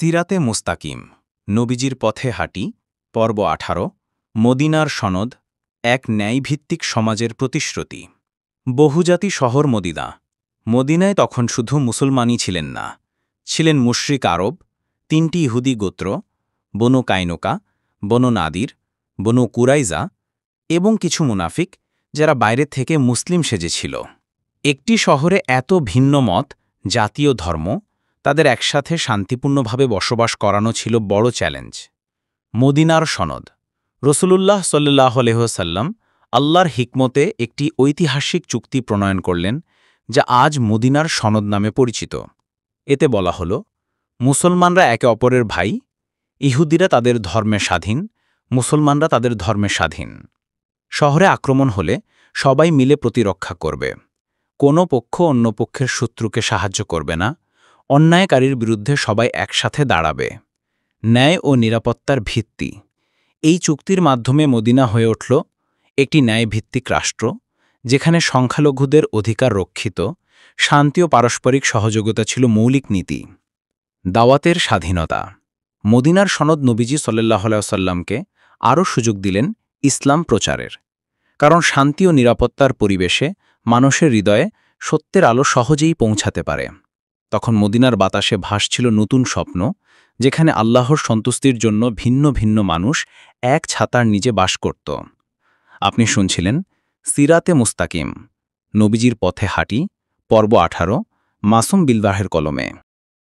সিরাতে মুস্তাকিম, নবীজির পথে হাঁটি, পর্ব ১৮, মদিনার সনদ, এক ন্যায়ভিত্তিক সমাজের প্রতিশ্রুতি। বহুজাতি শহর মদিনা। মদিনায় তখন শুধু মুসলমানই ছিলেন না, ছিলেন মুশরিক আরব, ৩টি ইহুদি গোত্র, বনু কাইনুকা, বনু নাদির, বনু কুরাইজা এবং কিছু মুনাফিক, যারা বাইরে থেকে মুসলিম সেজেছিল। একটি শহরে এত ভিন্ন মত, জাতীয় ধর্ম, তাদের একসাথে শান্তিপূর্ণভাবে বসবাস করানো ছিল বড় চ্যালেঞ্জ। মদিনার সনদ। রসুলুল্লাহ সাল্লাল্লাহু আলাইহি ওয়াসাল্লাম আল্লাহর হিকমতে একটি ঐতিহাসিক চুক্তি প্রণয়ন করলেন, যা আজ মদিনার সনদ নামে পরিচিত। এতে বলা হল, মুসলমানরা একে অপরের ভাই, ইহুদিরা তাদের ধর্মে স্বাধীন, মুসলমানরা তাদের ধর্মে স্বাধীন। শহরে আক্রমণ হলে সবাই মিলে প্রতিরক্ষা করবে, কোনো পক্ষ অন্য পক্ষের শত্রুকে সাহায্য করবে না, অন্যায়কারীর বিরুদ্ধে সবাই একসাথে দাঁড়াবে। ন্যায় ও নিরাপত্তার ভিত্তি। এই চুক্তির মাধ্যমে মদিনা হয়ে উঠল একটি ন্যায়ভিত্তিক রাষ্ট্র, যেখানে সংখ্যালঘুদের অধিকার রক্ষিত, শান্তি ও পারস্পরিক সহযোগিতা ছিল মৌলিক নীতি। দাওয়াতের স্বাধীনতা। মদিনার সনদ নবীজি সাল্লাল্লাহু আলাইহি ওয়াসাল্লামকে আরও সুযোগ দিলেন ইসলাম প্রচারের, কারণ শান্তি ও নিরাপত্তার পরিবেশে মানুষের হৃদয়ে সত্যের আলো সহজেই পৌঁছাতে পারে। তখন মদিনার বাতাসে ভাসছিল নতুন স্বপ্ন, যেখানে আল্লাহর সন্তুষ্টির জন্য ভিন্ন ভিন্ন মানুষ এক ছাতার নিচে বাস করত। আপনি শুনছিলেন সিরাতে মুস্তাকিম, নবীজির পথে হাঁটি, পর্ব ১৮, মাসুম বিলবাহের কলমে।